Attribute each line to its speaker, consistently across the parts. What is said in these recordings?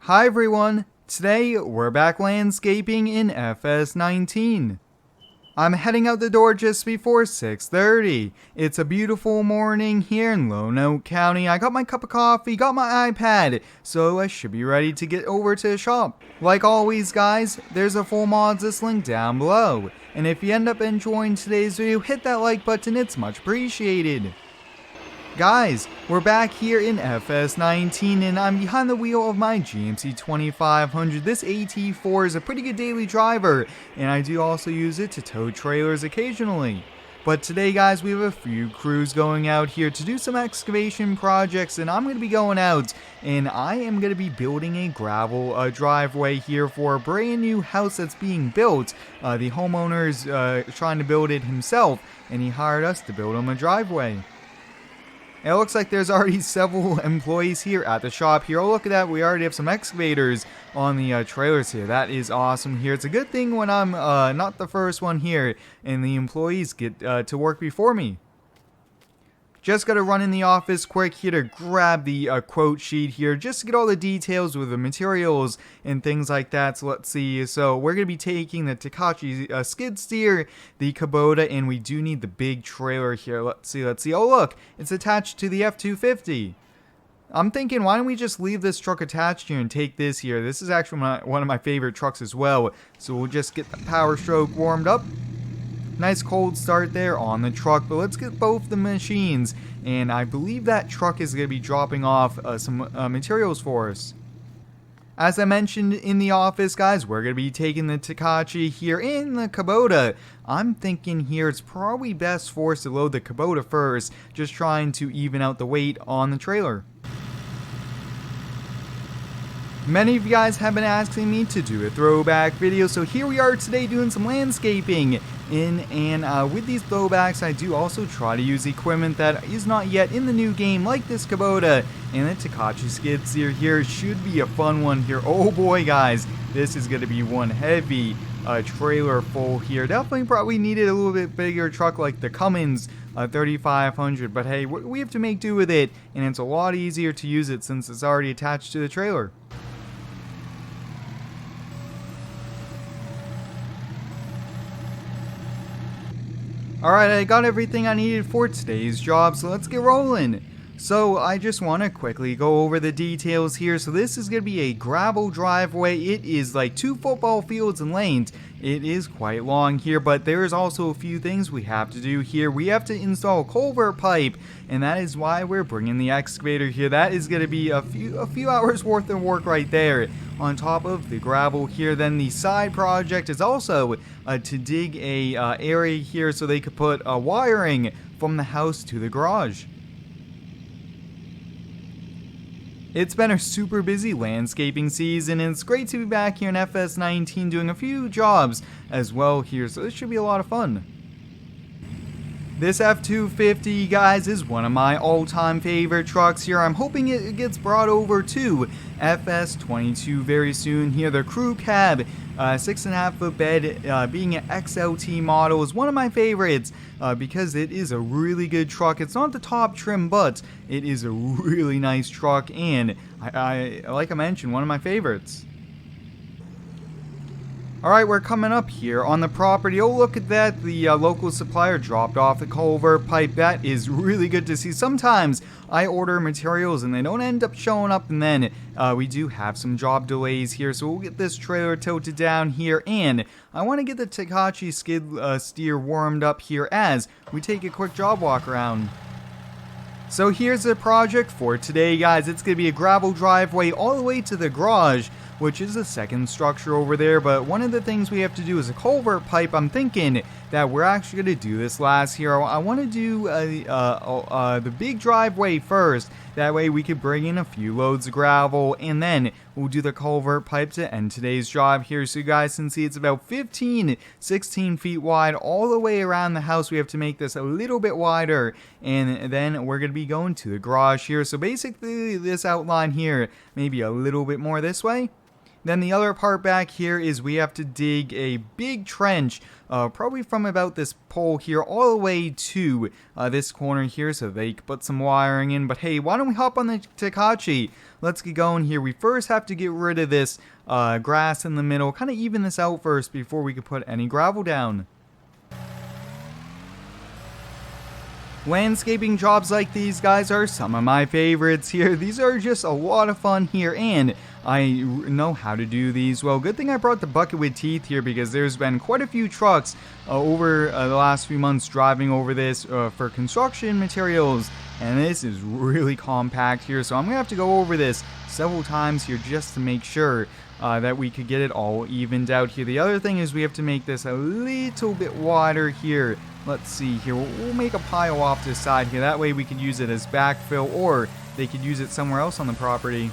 Speaker 1: Hi everyone! Today we're back landscaping in FS19. I'm heading out the door just before 6:30. It's a beautiful morning here in Lonoke County. I got my cup of coffee, got my iPad, so I should be ready to get over to the shop. Like always guys, there's a full mods list link down below. And if you end up enjoying today's video, hit that like button, it's much appreciated. Guys, we're back here in FS19 and I'm behind the wheel of my GMC 2500. This AT4 is a pretty good daily driver and I do also use it to tow trailers occasionally. But today guys, we have a few crews going out here to do some excavation projects and I'm going to be going out and I am going to be building a gravel driveway here for a brand new house that's being built. The homeowner is trying to build it himself and he hired us to build him a driveway. It looks like there's already several employees here at the shop here. Oh, look at that. We already have some excavators on the trailers here. That is awesome here. It's a good thing when I'm not the first one here and the employees get to work before me. Just gotta run in the office quick here to grab the quote sheet here just to get all the details with the materials and things like that. So let's see. So we're gonna be taking the Takachi skid steer, the Kubota, and we do need the big trailer here. Let's see. Oh look, it's attached to the F250. I'm thinking, why don't we just leave this truck attached here and take this here? This is actually one of my favorite trucks as well. So we'll just get the power stroke warmed up. Nice cold start there on the truck, but let's get both the machines, and I believe that truck is going to be dropping off some materials for us. As I mentioned in the office, guys, we're going to be taking the Takachi here in the Kubota. I'm thinking here it's probably best for us to load the Kubota first, just trying to even out the weight on the trailer. Many of you guys have been asking me to do a throwback video, so here we are today doing some landscaping with these throwbacks. I do also try to use equipment that is not yet in the new game, like this Kubota, and the Takachi skid steer here should be a fun one here. Oh boy guys, this is going to be one heavy trailer full here. Definitely probably needed a little bit bigger truck like the Cummins 3500, but hey, we have to make do with it, and it's a lot easier to use it since it's already attached to the trailer. Alright, I got everything I needed for today's job, so let's get rolling. So I just want to quickly go over the details here. So this is going to be a gravel driveway. It is like 2 football fields in length. It is quite long here, but there is also a few things we have to do here. We have to install culvert pipe, and that is why we're bringing the excavator here. That is going to be a few hours worth of work right there on top of the gravel here. Then the side project is also to dig a area here so they could put wiring from the house to the garage. It's been a super busy landscaping season, and it's great to be back here in FS19 doing a few jobs as well here, so this should be a lot of fun. This F250, guys, is one of my all-time favorite trucks here. I'm hoping it gets brought over to FS22 very soon here. The crew cab, 6.5 foot bed, being an XLT model, is one of my favorites because it is a really good truck. It's not the top trim, but it is a really nice truck, and like I mentioned, one of my favorites. Alright, we're coming up here on the property. Oh, look at that. The local supplier dropped off the culvert pipe. That is really good to see. Sometimes I order materials and they don't end up showing up, and then we do have some job delays here. So we'll get this trailer tilted down here, and I want to get the Takachi skid steer warmed up here as we take a quick job walk around. So here's the project for today, guys. It's going to be a gravel driveway all the way to the garage, which is the second structure over there. But one of the things we have to do is a culvert pipe. I'm thinking that we're actually going to do this last here. I want to do the big driveway first. That way we could bring in a few loads of gravel, and then we'll do the culvert pipe to end today's job here. So you guys can see it's about 16 feet wide all the way around the house. We have to make this a little bit wider, and then we're going to be going to the garage here. So basically this outline here, maybe a little bit more this way. Then the other part back here is we have to dig a big trench, probably from about this pole here all the way to this corner here so they can put some wiring in. But hey, why don't we hop on the Takachi? Let's get going here. We first have to get rid of this grass in the middle, kind of even this out first before we can put any gravel down. Landscaping jobs like these, guys, are some of my favorites here. These are just a lot of fun here, and I know how to do these well. Good thing I brought the bucket with teeth here, because there's been quite a few trucks over the last few months driving over this for construction materials, and this is really compact here, so I'm gonna have to go over this several times here just to make sure that we could get it all evened out here. The other thing is we have to make this a little bit wider here. Let's see here, we'll make a pile off to the side here, that way we could use it as backfill, or they could use it somewhere else on the property.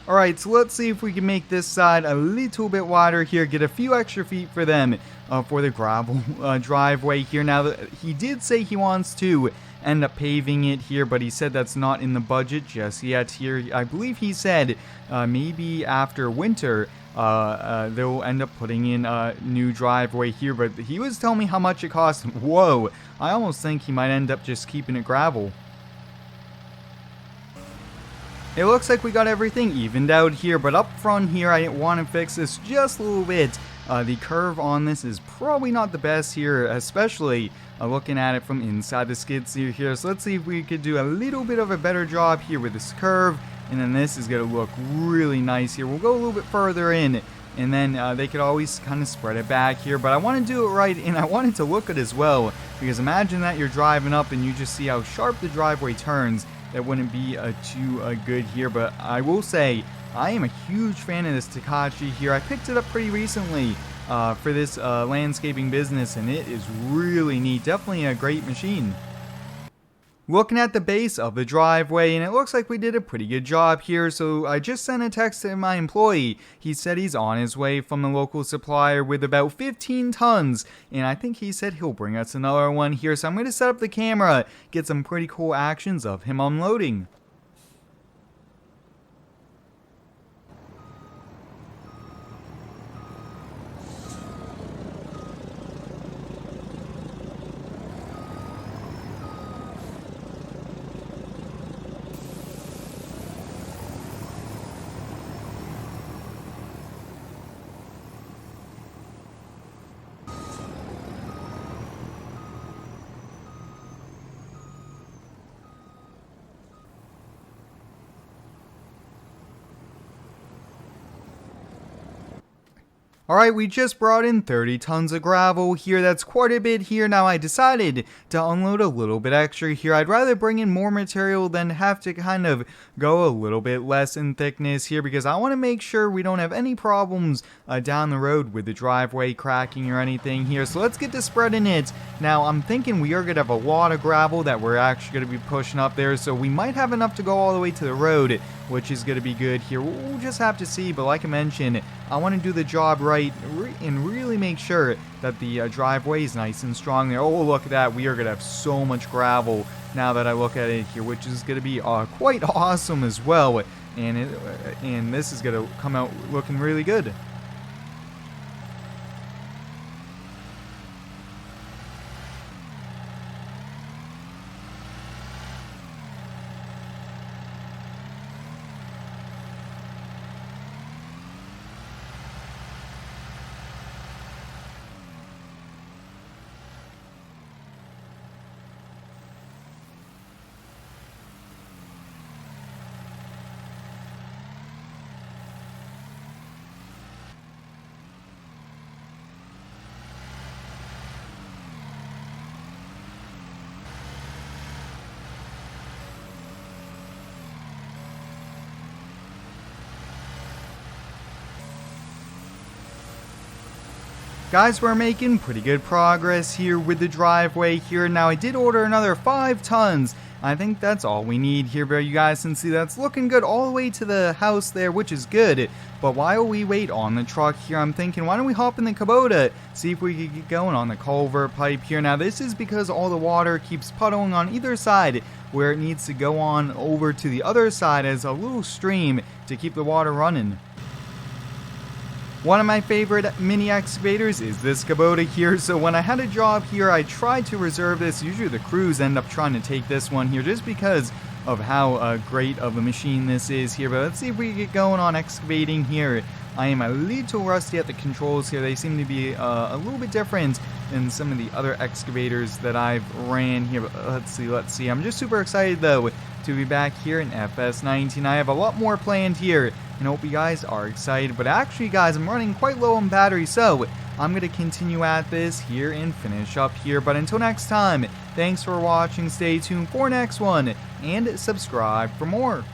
Speaker 1: Alright, so let's see if we can make this side a little bit wider here, get a few extra feet for them for the gravel driveway here. Now, he did say he wants to end up paving it here, but he said that's not in the budget just yet here. I believe he said maybe after winter they'll end up putting in a new driveway here, but he was telling me how much it costs. Whoa, I almost think he might end up just keeping it gravel. It looks like we got everything evened out here, but up front here, I want to fix this just a little bit. The curve on this is probably not the best here, especially looking at it from inside the skid steer here. So let's see if we could do a little bit of a better job here with this curve, and then this is going to look really nice here. We'll go a little bit further in, and then they could always kind of spread it back here, but I want to do it right, and I want it to look good as well, because imagine that you're driving up and you just see how sharp the driveway turns. That wouldn't be too good here, but I will say I am a huge fan of this Takachi here. I picked it up pretty recently for this landscaping business, and it is really neat. Definitely a great machine. Looking at the base of the driveway, and it looks like we did a pretty good job here, so I just sent a text to my employee. He said he's on his way from the local supplier with about 15 tons, and I think he said he'll bring us another one here, so I'm going to set up the camera, get some pretty cool actions of him unloading. Alright, we just brought in 30 tons of gravel here. That's quite a bit here. Now, I decided to unload a little bit extra here. I'd rather bring in more material than have to kind of go a little bit less in thickness here, because I want to make sure we don't have any problems down the road with the driveway cracking or anything here. So let's get to spreading it. Now, I'm thinking we are going to have a lot of gravel that we're actually going to be pushing up there, so we might have enough to go all the way to the road, which is going to be good here. We'll just have to see, but like I mentioned, I want to do the job right and really make sure that the driveway is nice and strong there. Oh, look at that. We are going to have so much gravel now that I look at it here, which is going to be quite awesome as well. And this is going to come out looking really good. Guys, we're making pretty good progress here with the driveway here. Now, I did order another 5 tons I think that's all we need here, but you guys can see that's looking good all the way to the house there, which is good. But while we wait on the truck here, I'm thinking, why don't we hop in the Kubota, see if we can get going on the culvert pipe here. Now, this is because all the water keeps puddling on either side, where it needs to go on over to the other side as a little stream to keep the water running. One of my favorite mini excavators is this Kubota here, so when I had a job here, I tried to reserve this. Usually the crews end up trying to take this one here just because of how great of a machine this is here. But let's see if we can get going on excavating here. I am a little rusty at the controls here. They seem to be a little bit different than some of the other excavators that I've ran here. But let's see. I'm just super excited though to be back here in FS19. I have a lot more planned here, and hope you guys are excited. But actually, guys, I'm running quite low on battery, so I'm going to continue at this here and finish up here. But until next time, thanks for watching. Stay tuned for next one, and subscribe for more.